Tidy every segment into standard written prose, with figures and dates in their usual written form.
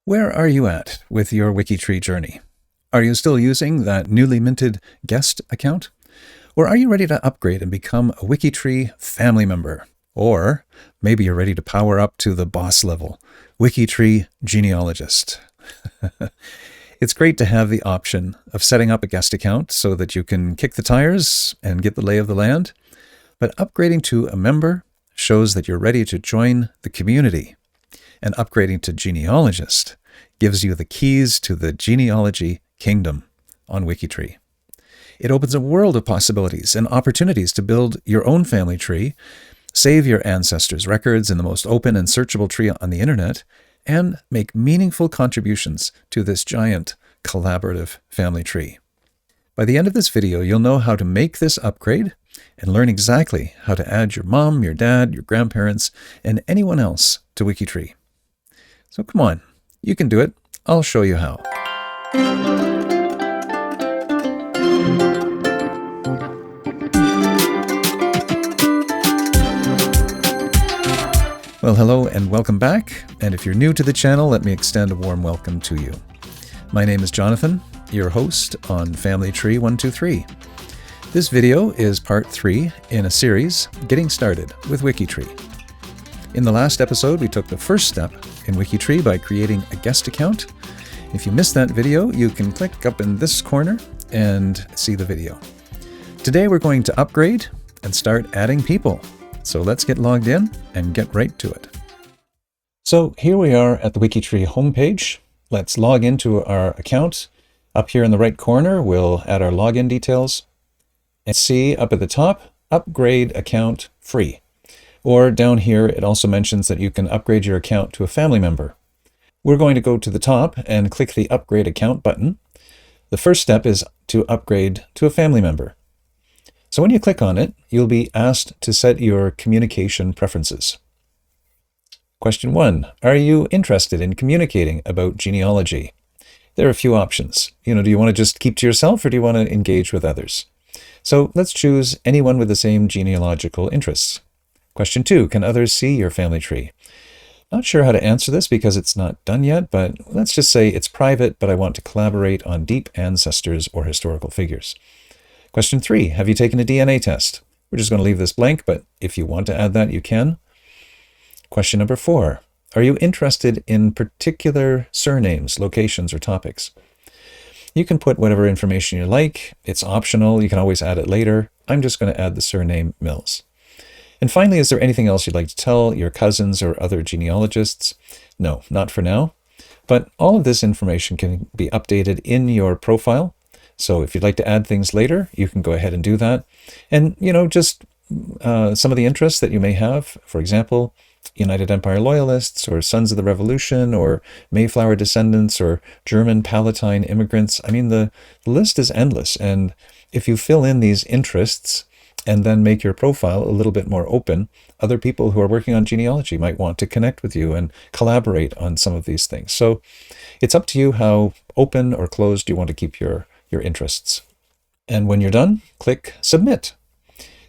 Where are you at with your WikiTree journey? Are you still using that newly minted guest account? Or are you ready to upgrade and become a WikiTree family member? Or maybe you're ready to power up to the boss level, WikiTree Genealogist. It's great to have the option of setting up a guest account so that you can kick the tires and get the lay of the land. But upgrading to a member shows that you're ready to join the community. And upgrading to Genealogist gives you the keys to the genealogy kingdom on WikiTree. It opens a world of possibilities and opportunities to build your own family tree, save your ancestors' records in the most open and searchable tree on the internet, and make meaningful contributions to this giant collaborative family tree. By the end of this video, you'll know how to make this upgrade and learn exactly how to add your mom, your dad, your grandparents, and anyone else to WikiTree. So come on, you can do it. I'll show you how. Well, hello and welcome back. And if you're new to the channel, let me extend a warm welcome to you. My name is Jonathan, your host on Family Tree 123. This video is part 3 in a series, Getting Started with WikiTree. In the last episode, we took the first step in WikiTree by creating a guest account. If you missed that video, you can click up in this corner and see the video. Today, we're going to upgrade and start adding people. So let's get logged in and get right to it. So here we are at the WikiTree homepage. Let's log into our account. Up here in the right corner, we'll add our login details. And see up at the top, upgrade account free. Or down here, it also mentions that you can upgrade your account to a family member. We're going to go to the top and click the upgrade account button. The first step is to upgrade to a family member. So when you click on it, you'll be asked to set your communication preferences. Question 1, are you interested in communicating about genealogy? There are a few options. Do you want to just keep to yourself or do you want to engage with others? So let's choose anyone with the same genealogical interests. Question 2, can others see your family tree? Not sure how to answer this because it's not done yet, but let's just say it's private, but I want to collaborate on deep ancestors or historical figures. Question 3, have you taken a DNA test? We're just going to leave this blank, but if you want to add that, you can. Question number 4, are you interested in particular surnames, locations, or topics? You can put whatever information you like. It's optional. You can always add it later. I'm just going to add the surname Mills. And finally, is there anything else you'd like to tell your cousins or other genealogists? No, not for now. But all of this information can be updated in your profile. So if you'd like to add things later, you can go ahead and do that. And, just some of the interests that you may have, for example, United Empire Loyalists or Sons of the Revolution or Mayflower descendants or German Palatine immigrants. I mean, the list is endless. And if you fill in these interests and then make your profile a little bit more open, other people who are working on genealogy might want to connect with you and collaborate on some of these things. So it's up to you how open or closed you want to keep your interests. And when you're done, click Submit.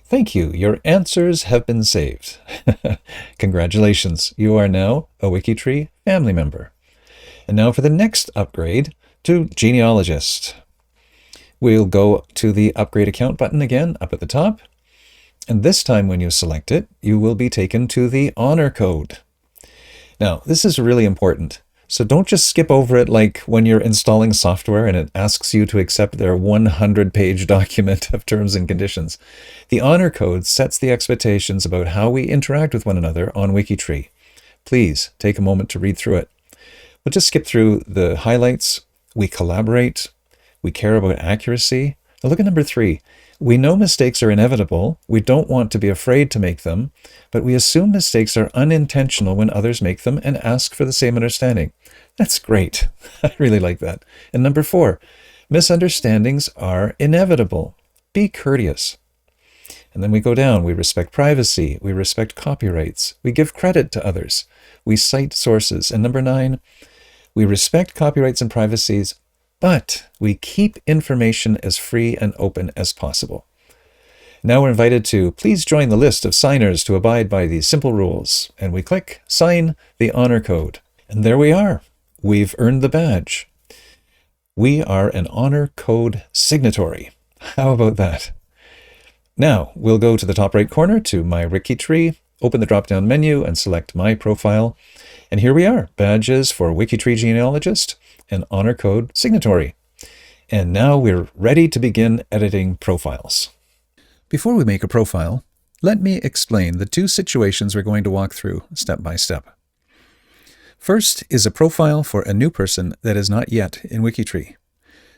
Thank you. Your answers have been saved. Congratulations. You are now a WikiTree family member. And now for the next upgrade to Genealogist. We'll go to the Upgrade Account button again up at the top. And this time when you select it, you will be taken to the honor code. Now, this is really important. So don't just skip over it like when you're installing software and it asks you to accept their 100-page document of terms and conditions. The honor code sets the expectations about how we interact with one another on WikiTree. Please take a moment to read through it. We'll just skip through the highlights. We collaborate. We care about accuracy. Now look at number 3. We know mistakes are inevitable. We don't want to be afraid to make them, but we assume mistakes are unintentional when others make them and ask for the same understanding. That's great. I really like that. And number 4, misunderstandings are inevitable. Be courteous. And then we go down. We respect privacy. We respect copyrights. We give credit to others. We cite sources. And number 9, we respect copyrights and privacies, but we keep information as free and open as possible. Now we're invited to please join the list of signers to abide by these simple rules. And we click Sign the Honor Code. And there we are. we've earned the badge. We are an honor code signatory. How about that? Now, we'll go to the top right corner to My WikiTree, open the drop-down menu and select My Profile. And here we are, badges for WikiTree Genealogist and honor code signatory. And now we're ready to begin editing profiles. Before we make a profile, let me explain the two situations we're going to walk through step by step. First is a profile for a new person that is not yet in WikiTree.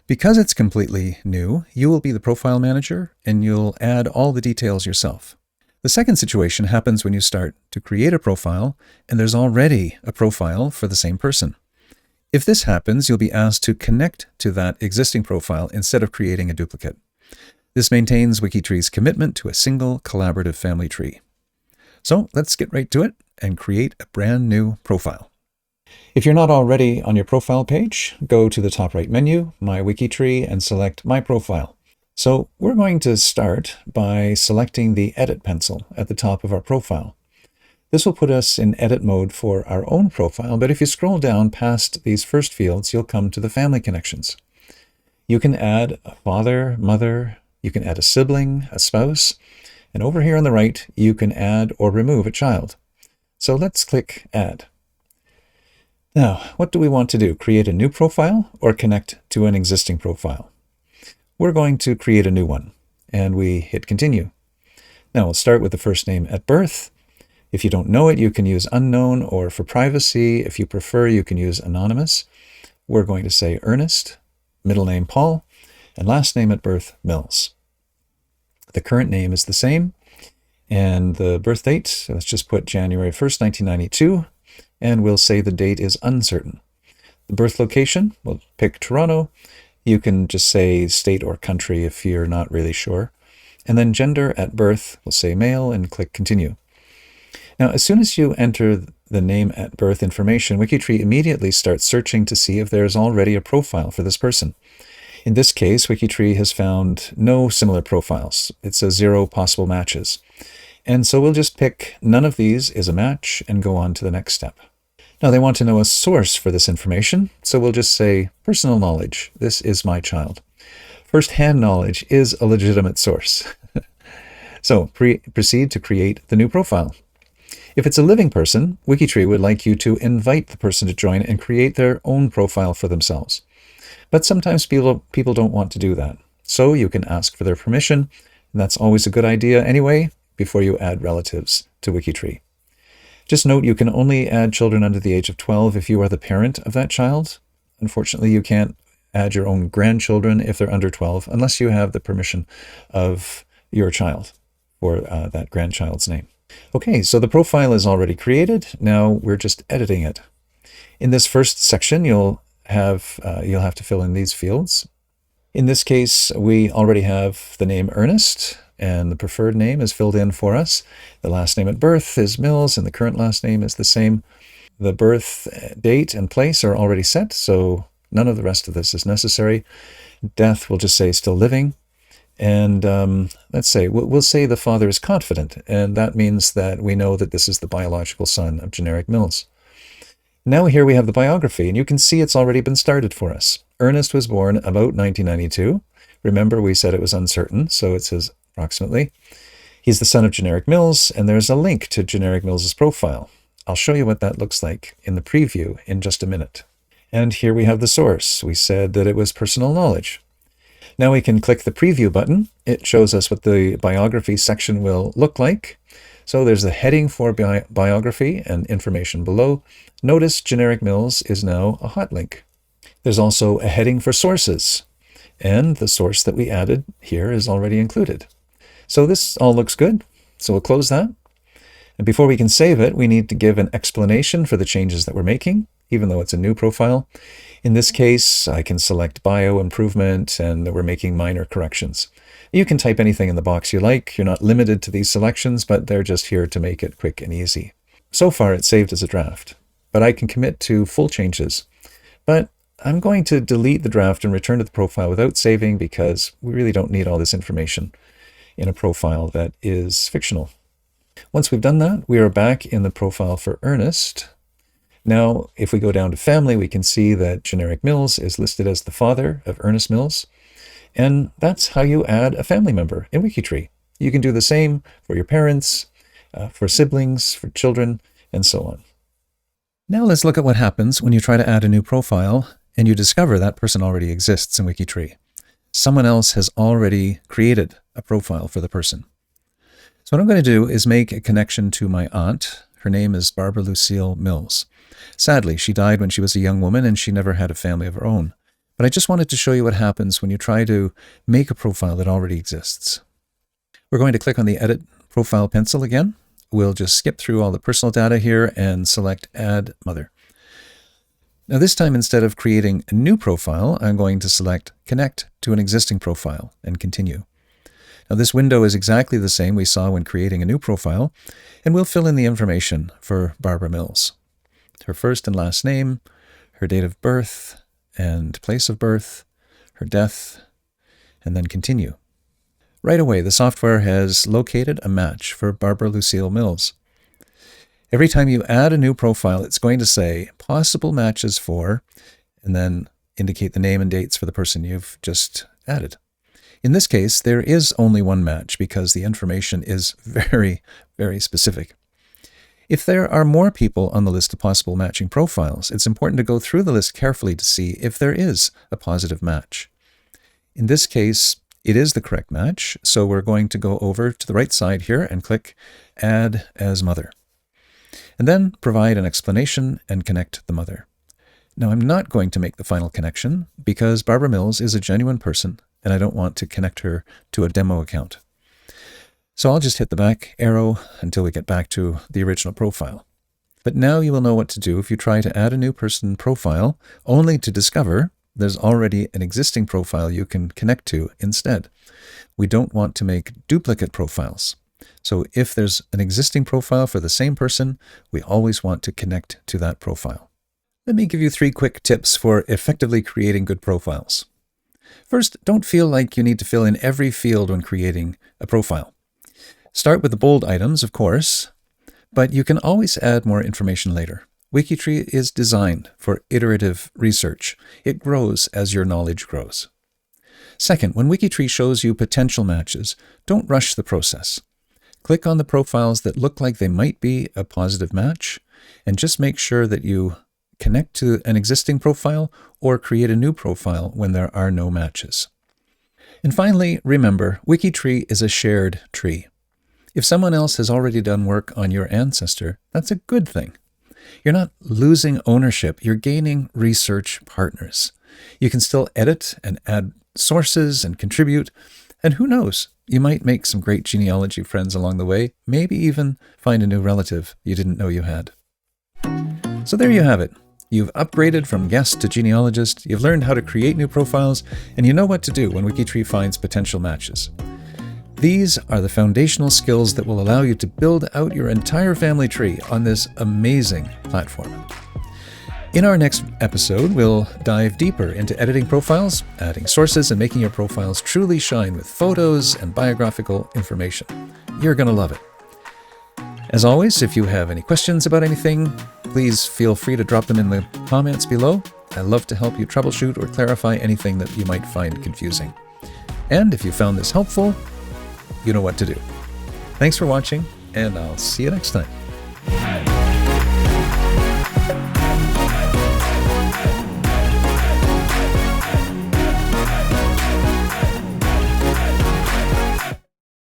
Because it's completely new, you will be the profile manager and you'll add all the details yourself. The second situation happens when you start to create a profile and there's already a profile for the same person. If this happens, you'll be asked to connect to that existing profile instead of creating a duplicate. This maintains WikiTree's commitment to a single collaborative family tree. So let's get right to it and create a brand new profile. If you're not already on your profile page, go to the top right menu, My WikiTree, and select My Profile. So we're going to start by selecting the Edit pencil at the top of our profile. This will put us in edit mode for our own profile, but if you scroll down past these first fields, you'll come to the family connections. You can add a father, mother, you can add a sibling, a spouse, and over here on the right, you can add or remove a child. So let's click Add. Now, what do we want to do? Create a new profile or connect to an existing profile? We're going to create a new one, and we hit Continue. Now, we'll start with the first name at birth. If you don't know it, you can use unknown, or for privacy, if you prefer, you can use anonymous. We're going to say Ernest, middle name Paul, and last name at birth Mills. The current name is the same, and the birth date, let's just put January 1st, 1992. And we'll say the date is uncertain. The birth location, we'll pick Toronto. You can just say state or country if you're not really sure. And then gender at birth, we'll say male and click Continue. Now, as soon as you enter the name at birth information, WikiTree immediately starts searching to see if there's already a profile for this person. In this case, WikiTree has found no similar profiles. It says 0 possible matches. And so we'll just pick none of these is a match and go on to the next step. Now they want to know a source for this information, so we'll just say personal knowledge. This is my child. First-hand knowledge is a legitimate source. So proceed to create the new profile. If it's a living person, WikiTree would like you to invite the person to join and create their own profile for themselves. But sometimes people don't want to do that. So you can ask for their permission, and that's always a good idea anyway, before you add relatives to WikiTree. Just note you can only add children under the age of 12 if you are the parent of that child. Unfortunately, you can't add your own grandchildren if they're under 12 unless you have the permission of your child for that grandchild's name. Okay, so the profile is already created. Now we're just editing it. In this first section, you'll have to fill in these fields. In this case, we already have the name Ernest, and the preferred name is filled in for us. The last name at birth is Mills, and the current last name is the same. The birth date and place are already set, so none of the rest of this is necessary. Death, we'll just say still living. And let's say, we'll say the father is confident, and that means that we know that this is the biological son of generic Mills. Now here we have the biography, and you can see it's already been started for us. Ernest was born about 1992. Remember, we said it was uncertain, so it says approximately. He's the son of generic Mills, and there's a link to generic Mills's profile. I'll show you what that looks like in the preview in just a minute. And here we have the source. We said that it was personal knowledge. Now we can click the preview button. It shows us what the biography section will look like. So there's a heading for biography and information below. Notice generic Mills is now a hot link. There's also a heading for sources, and the source that we added here is already included. So this all looks good. So we'll close that. And before we can save it, we need to give an explanation for the changes that we're making, even though it's a new profile. In this case, I can select bio improvement, and we're making minor corrections. You can type anything in the box you like. You're not limited to these selections, but they're just here to make it quick and easy. So far, it's saved as a draft, but I can commit to full changes. But I'm going to delete the draft and return to the profile without saving because we really don't need all this information in a profile that is fictional. Once we've done that, we are back in the profile for Ernest. Now, if we go down to family, we can see that generic Mills is listed as the father of Ernest Mills. And that's how you add a family member in WikiTree. You can do the same for your parents, for siblings, for children, and so on. Now let's look at what happens when you try to add a new profile and you discover that person already exists in WikiTree. Someone else has already created a profile for the person. So what I'm going to do is make a connection to my aunt. Her name is Barbara Lucille Mills. Sadly, she died when she was a young woman and she never had a family of her own. But I just wanted to show you what happens when you try to make a profile that already exists. We're going to click on the Edit Profile pencil again. We'll just skip through all the personal data here and select Add Mother. Now this time, instead of creating a new profile, I'm going to select Connect to an existing profile and continue. Now this window is exactly the same we saw when creating a new profile, and we'll fill in the information for Barbara Mills. Her first and last name, her date of birth and place of birth, her death, and then continue. Right away, the software has located a match for Barbara Lucille Mills. Every time you add a new profile, it's going to say possible matches for, and then indicate the name and dates for the person you've just added. In this case, there is only one match because the information is very, very specific. If there are more people on the list of possible matching profiles, it's important to go through the list carefully to see if there is a positive match. In this case, it is the correct match, so we're going to go over to the right side here and click Add as Mother. And then provide an explanation and connect the mother. Now, I'm not going to make the final connection because Barbara Mills is a genuine person and I don't want to connect her to a demo account. So I'll just hit the back arrow until we get back to the original profile. But now you will know what to do if you try to add a new person profile, only to discover there's already an existing profile you can connect to instead. We don't want to make duplicate profiles. So if there's an existing profile for the same person, we always want to connect to that profile. Let me give you 3 quick tips for effectively creating good profiles. First, don't feel like you need to fill in every field when creating a profile. Start with the bold items, of course, but you can always add more information later. WikiTree is designed for iterative research. It grows as your knowledge grows. Second, when WikiTree shows you potential matches, don't rush the process. Click on the profiles that look like they might be a positive match, and just make sure that you connect to an existing profile or create a new profile when there are no matches. And finally, remember, WikiTree is a shared tree. If someone else has already done work on your ancestor, that's a good thing. You're not losing ownership, you're gaining research partners. You can still edit and add sources and contribute, and who knows, you might make some great genealogy friends along the way, maybe even find a new relative you didn't know you had. So there you have it. You've upgraded from guest to genealogist, you've learned how to create new profiles, and you know what to do when WikiTree finds potential matches. These are the foundational skills that will allow you to build out your entire family tree on this amazing platform. In our next episode, we'll dive deeper into editing profiles, adding sources, and making your profiles truly shine with photos and biographical information. You're going to love it. As always, if you have any questions about anything, please feel free to drop them in the comments below. I love to help you troubleshoot or clarify anything that you might find confusing. And if you found this helpful, you know what to do. Thanks for watching, and I'll see you next time.